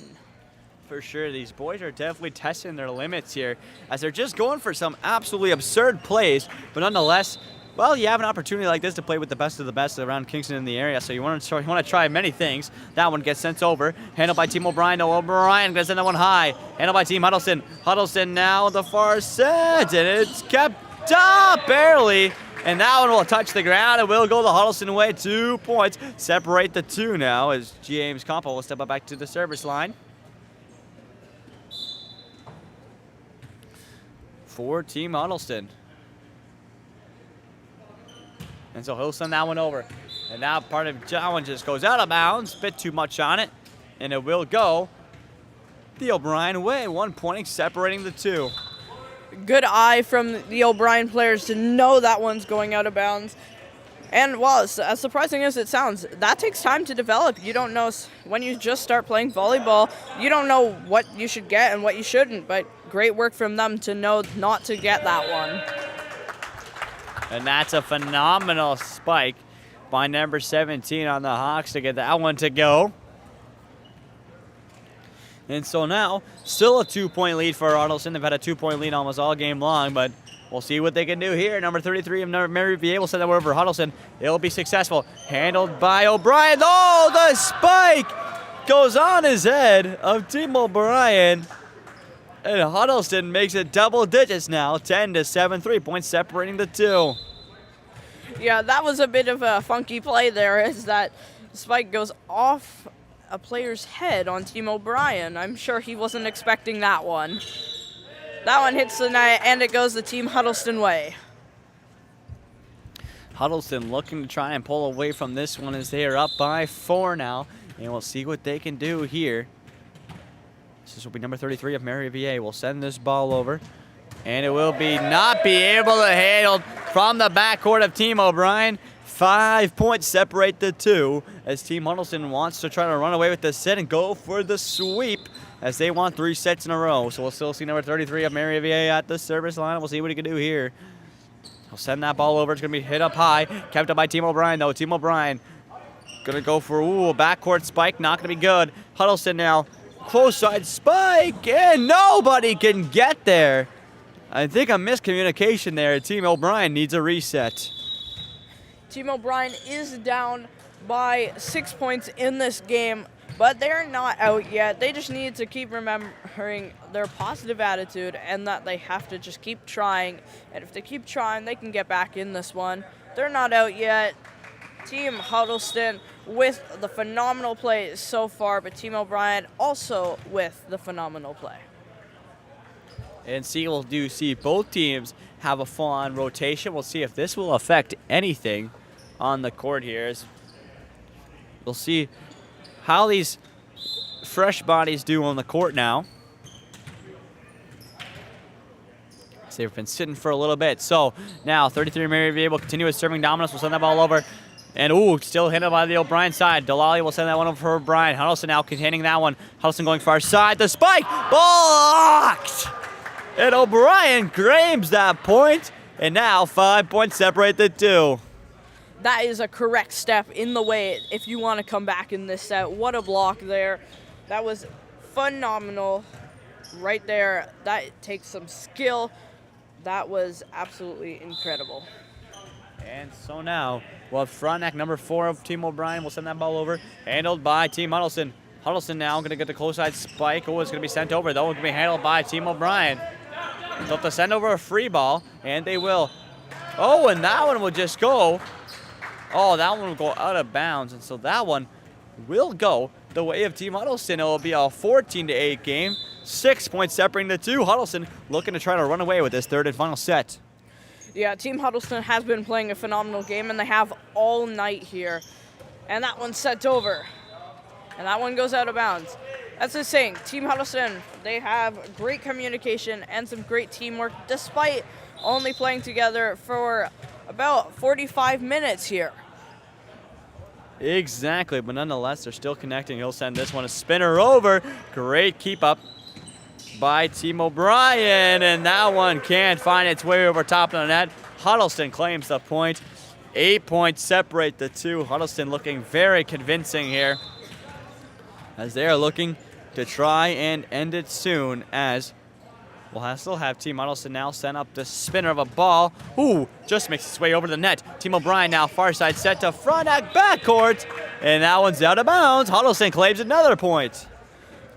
For sure, these boys are definitely testing their limits here, as they're just going for some absolutely absurd plays, but nonetheless, well, you have an opportunity like this to play with the best of the best around Kingston in the area, so you want to try many things. That one gets sent over, handled by Team O'Brien. No, O'Brien gonna send that one high, handled by Team Huddleston. Huddleston now the far set, and it's kept up barely, and that one will touch the ground and will go the Huddleston way. 2 points separate the two now, as James Koppel will step up back to the service line for Team Huddleston. And so he'll send that one over. And now part of that one just goes out of bounds. Bit too much on it. And it will go the O'Brien way. 1 point separating the two. Good eye from the O'Brien players to know that one's going out of bounds. And while it's as surprising as it sounds, that takes time to develop. You don't know when you just start playing volleyball, you don't know what you should get and what you shouldn't. But great work from them to know not to get that one. And that's a phenomenal spike by number 17 on the Hawks to get that one to go. And so now, still a 2 point lead for Huddleston. They've had a 2 point lead almost all game long, but we'll see what they can do here. Number 33 of Mary VA will send that over for Huddleston. It'll be successful. Handled by O'Brien. Oh, the spike goes on his head of Team O'Brien. And Huddleston makes it double digits now, 10-7, 3 points separating the two. Yeah, that was a bit of a funky play there, as that spike goes off a player's head on Team O'Brien. I'm sure he wasn't expecting that one. That one hits the net, and it goes the Team Huddleston way. Huddleston looking to try and pull away from this one as they are up by 4 now, and we'll see what they can do here. This will be number 33 of Mary VA. Will send this ball over, and it will not be able to handle from the backcourt of Team O'Brien. 5 points separate the two, as Team Huddleston wants to try to run away with the set and go for the sweep, as they want 3 sets in a row. So we'll still see number 33 of Mary VA at the service line. We'll see what he can do here. He'll send that ball over. It's going to be hit up high. Kept up by Team O'Brien, though. Team O'Brien going to go for a backcourt spike. Not going to be good. Huddleston now. Close side spike, and nobody can get there. I think a miscommunication there. Team O'Brien needs a reset. Team O'Brien is down by 6 points in this game, but they're not out yet. They just need to keep remembering their positive attitude and that they have to just keep trying. And if they keep trying, they can get back in this one. They're not out yet. Team Huddleston with the phenomenal play so far, but Team O'Brien also with the phenomenal play. And we'll see both teams have a full-on rotation. We'll see if this will affect anything on the court here. We'll see how these fresh bodies do on the court now. So they've been sitting for a little bit. So now 33 Mary VA will continue with serving dominance. We'll send that ball over. And still handled by the O'Brien side. Delali will send that one over for O'Brien. Huddleston now containing that one. Huddleston going far side. The spike blocked. And O'Brien grabs that point. And now 5 points separate the two. That is a correct step in the way if you want to come back in this set. What a block there. That was phenomenal right there. That takes some skill. That was absolutely incredible. And so now, we'll have Frontenac, number 4 of Team O'Brien. We'll send that ball over. Handled by Team Huddleston. Huddleston now going to get the close side spike. Oh, it's going to be sent over, though. It's going to be handled by Team O'Brien. They'll have to send over a free ball, and they will. Oh, and that one will just go. Oh, that one will go out of bounds, and so that one will go the way of Team Huddleston. It will be a 14-8 game. 6 points separating the two. Huddleston looking to try to run away with this third and final set. Yeah, Team Huddleston has been playing a phenomenal game, and they have all night here. And that one's sent over. And that one goes out of bounds. That's the saying. Team Huddleston, they have great communication and some great teamwork, despite only playing together for about 45 minutes here. Exactly, but nonetheless, they're still connecting. He'll send this one a spinner over. Great keep up by Team O'Brien, and that one can't find its way over top of the net. Huddleston claims the point. 8 points separate the two. Huddleston looking very convincing here as they are looking to try and end it soon, as we'll still have Team Huddleston now send up the spinner of a ball. Ooh, just makes its way over the net. Team O'Brien now far side set to Frontenac backcourt, and that one's out of bounds. Huddleston claims another point.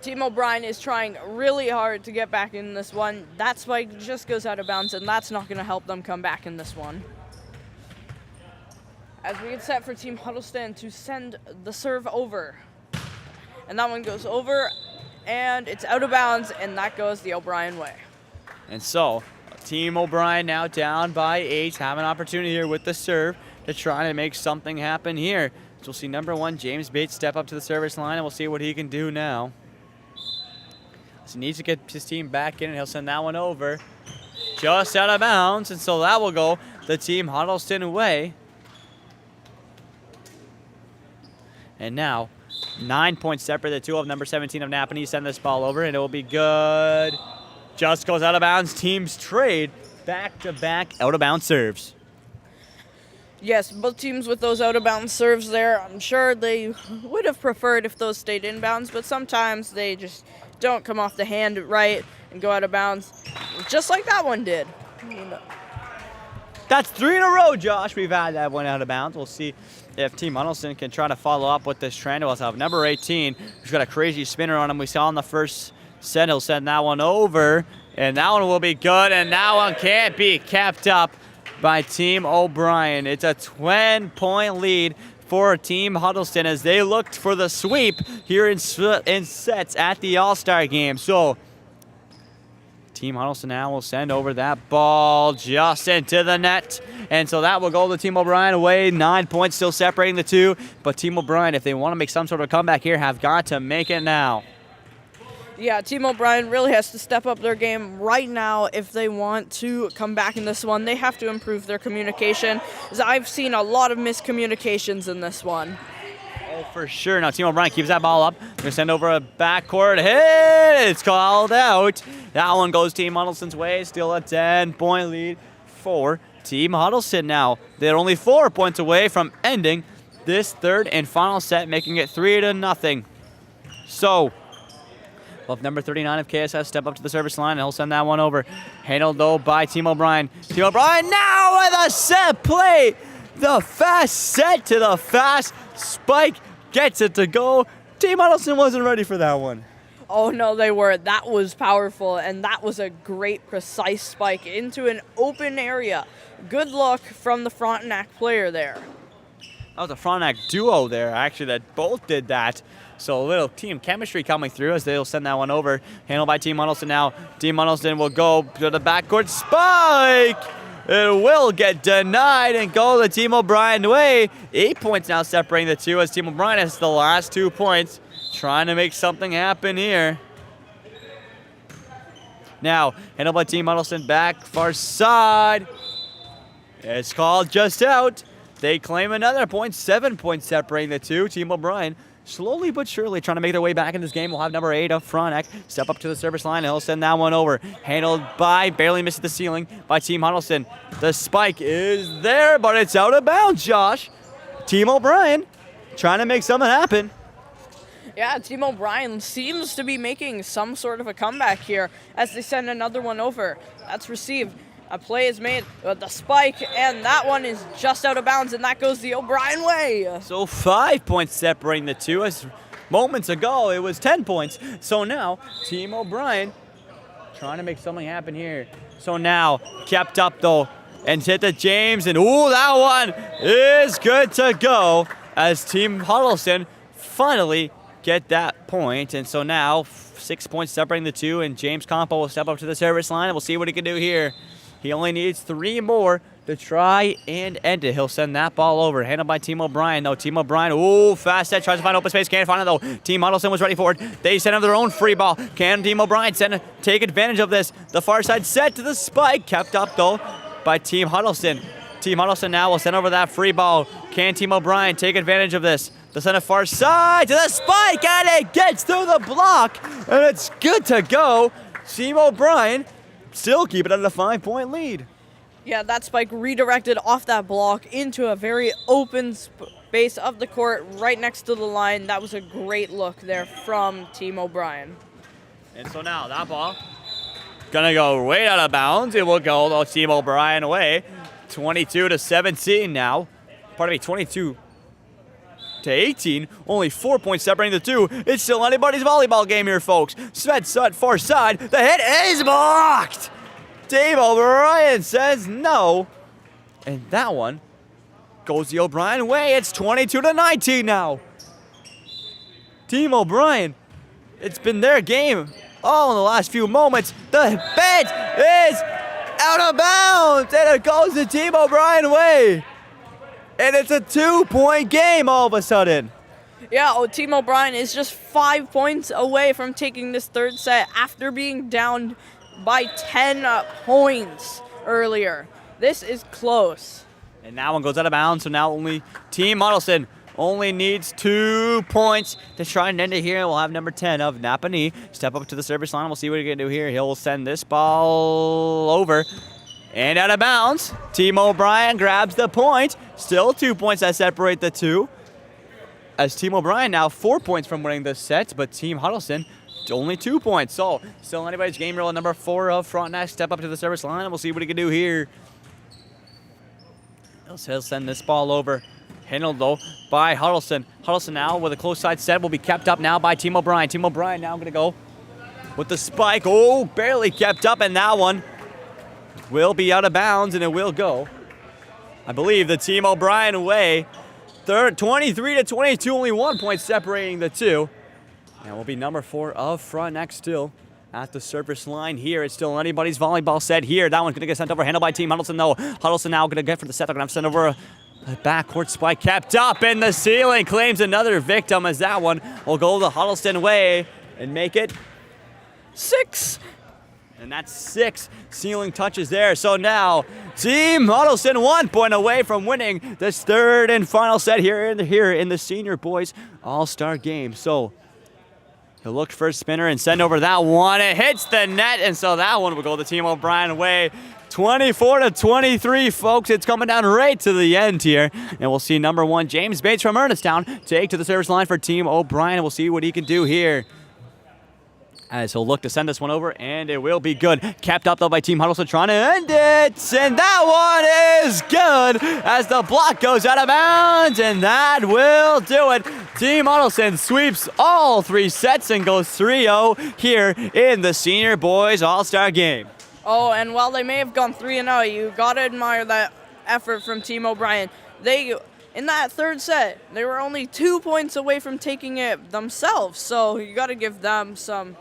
Team O'Brien is trying really hard to get back in this one. That spike just goes out of bounds, and that's not going to help them come back in this one. As we get set for Team Huddleston to send the serve over. And that one goes over, and it's out of bounds, and that goes the O'Brien way. And so, Team O'Brien now down by 8, have an opportunity here with the serve to try to make something happen here. So we'll see number 1, James Bates, step up to the service line, and we'll see what he can do now. So he needs to get his team back in, and he'll send that one over. Just out of bounds, and so that will go the Team Huddleston way. And now, 9 points separate the two of number 17 of Napanee. Send this ball over, and it will be good. Just goes out of bounds. Teams trade back-to-back out-of-bounds serves. Yes, both teams with those out-of-bounds serves there. I'm sure they would have preferred if those stayed inbounds, but sometimes they just don't come off the hand right and go out of bounds, just like that one did. That's 3 in a row, Josh. We've had that one out of bounds. We'll see if Team Huddleston can try to follow up with this trend. We'll also have number 18, who's got a crazy spinner on him. We saw in the first set, he'll send that one over, and that one will be good, and that one can't be kept up by Team O'Brien. It's a 10-point lead for Team Huddleston as they looked for the sweep here in sets at the All-Star game. So Team Huddleston now will send over that ball just into the net. And so that will go to Team O'Brien away. 9 points still separating the two. But Team O'Brien, if they want to make some sort of comeback here, have got to make it now. Yeah, Team O'Brien really has to step up their game right now if they want to come back in this one. They have to improve their communication, as I've seen a lot of miscommunications in this one. Oh, for sure. Now Team O'Brien keeps that ball up. They're going to send over a backcourt hit. It's called out. That one goes Team Huddleston's way. Still a 10-point lead for Team Huddleston now. They're only 4 points away from ending this third and final set, making it 3-0. So we'll have number 39 of KSS step up to the service line, and he'll send that one over. Handled, though, by Team O'Brien. Team O'Brien now with a set play. The fast set to the fast spike gets it to go. Team Huddleston wasn't ready for that one. Oh, no, they were. That was powerful, and that was a great, precise spike into an open area. Good luck from the Frontenac player there. That was a Frontenac duo there, actually, that both did that. So a little team chemistry coming through as they'll send that one over. Handled by Team Huddleston now. Team Huddleston will go to the backcourt spike. It will get denied and go the Team O'Brien way. 8 points now separating the two as Team O'Brien has the last 2 points. Trying to make something happen here. Now, handled by Team Huddleston back far side. It's called just out. They claim another point. 7 points separating the two. Team O'Brien slowly but surely trying to make their way back in this game. We'll have number 8 of Frontenac step up to the service line, and he'll send that one over. Handled by, barely missed the ceiling, by Team Huddleston. The spike is there, but it's out of bounds, Josh. Team O'Brien trying to make something happen. Yeah, Team O'Brien seems to be making some sort of a comeback here as they send another one over. That's received. A play is made with the spike, and that one is just out of bounds, and that goes the O'Brien way. So 5 points separating the two as moments ago, it was 10 points. So now, Team O'Brien trying to make something happen here. So now, kept up though, and hit to James, and ooh, that one is good to go as Team Huddleston finally get that point. And so now, 6 points separating the two, and James Campo will step up to the service line, and we'll see what he can do here. He only needs 3 more to try and end it. He'll send that ball over. Handled by Team O'Brien, though. Team O'Brien, ooh, fast set, tries to find open space. Can't find it, though. Team Huddleston was ready for it. They send him their own free ball. Can Team O'Brien take advantage of this? The far side set to the spike. Kept up, though, by Team Huddleston. Team Huddleston now will send over that free ball. Can Team O'Brien take advantage of this? They send it far side to the spike, and it gets through the block, and it's good to go. Team O'Brien still keep it at a 5-point lead. Yeah, that spike redirected off that block into a very open space of the court right next to the line. That was a great look there from Team O'Brien. And so now that ball gonna go way out of bounds. It will go though Team O'Brien away. 22-17 now. Pardon me, 22-18. Only 4 points separating the two. It's still anybody's volleyball game here, folks. Svet Sut far side. The hit is blocked. Team O'Brien says no. And that one goes the O'Brien way. It's 22-19 now. Team O'Brien, it's been their game all in the last few moments. The bit is out of bounds, and it goes the Team O'Brien way. And it's a 2-point game all of a sudden. Yeah, Team O'Brien is just 5 points away from taking this third set after being down by 10 points earlier. This is close. And that one goes out of bounds, so now only Team Huddleston only needs 2 points to try and end it here. We'll have number 10 of Napanee step up to the service line. We'll see what he can do here. He'll send this ball over and out of bounds. Team O'Brien grabs the point. Still 2 points that separate the two. As Team O'Brien now 4 points from winning this set, but Team Huddleston only 2 points. So still anybody's game. Rule number 4 of Frontenac step up to the service line, and we'll see what he can do here. He'll send this ball over. Handled, though, by Huddleston. Huddleston now with a close side set will be kept up now by Team O'Brien. Team O'Brien now going to go with the spike. Oh, barely kept up, and that one will be out of bounds, and it will go, I believe, the Team O'Brien way. 23-22, only 1 point separating the two. And will be number 4 of Frontenac still at the service line here. It's still anybody's volleyball set here. That one's going to get sent over. Handled by Team Huddleston, though. Huddleston now going to get for the set. They're going to have to send over a backcourt spike. Kept up in the ceiling. Claims another victim as that one will go the Huddleston way and make it 6. And that's 6 ceiling touches there. So now Team Huddleston 1 point away from winning this third and final set here in the senior boys all-star game. So he'll look for a spinner and send over that one. It hits the net, and so that one will go the Team O'Brien way. 24-23, folks. It's coming down right to the end here. And we'll see number 1, James Bates from Ernesttown, take to the service line for Team O'Brien. We'll see what he can do here, as he'll look to send this one over, and it will be good. Kept up, though, by Team Huddleston, trying to end it. And that one is good as the block goes out of bounds, and that will do it. Team Huddleston sweeps all 3 sets and goes 3-0 here in the senior boys all-star game. Oh, and while they may have gone 3-0, you got to admire that effort from Team O'Brien. In that third set, they were only 2 points away from taking it themselves, so you got to give them some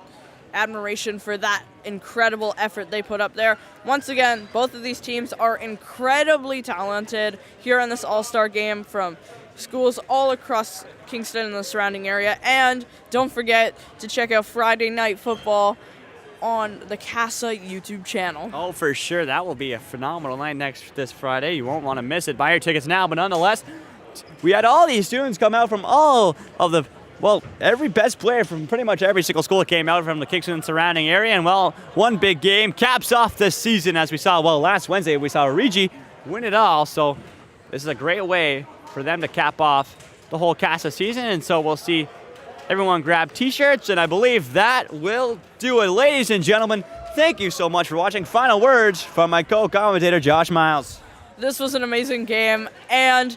admiration for that incredible effort they put up there. Once again, both of these teams are incredibly talented here in this all-star game from schools all across Kingston and the surrounding area. And don't forget to check out Friday Night Football on the KASSAA YouTube channel. Oh, for sure. That will be a phenomenal night this Friday. You won't want to miss it. Buy your tickets now. But nonetheless, we had all these students come out from all of the, every best player from pretty much every single school that came out from the Kingston and surrounding area. And, one big game caps off this season, as we saw. Last Wednesday we saw Regi win it all. So this is a great way for them to cap off the whole KASSAA season. And so we'll see everyone grab t-shirts, and I believe that will do it. Ladies and gentlemen, thank you so much for watching. Final words from my co-commentator, Josh Miles. This was an amazing game, and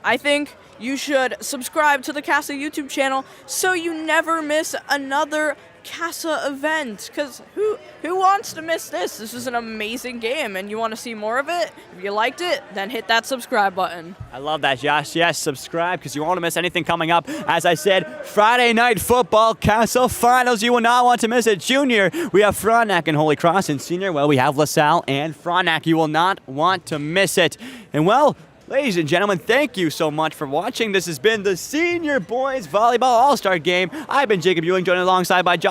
I think you should subscribe to the KASSAA YouTube channel so you never miss another KASSAA event. Because who wants to miss this? This is an amazing game, and you want to see more of it? If you liked it, then hit that subscribe button. I love that, Josh. Yes, subscribe because you won't want to miss anything coming up. As I said, Friday night football, KASSAA finals. You will not want to miss it. Junior, we have Frontenac and Holy Cross, and senior, well, we have LaSalle and Frontenac. You will not want to miss it. And well, ladies and gentlemen, thank you so much for watching. This has been the Senior Boys Volleyball All-Star Game. I've been Jacob Ewing, joined alongside by Josh.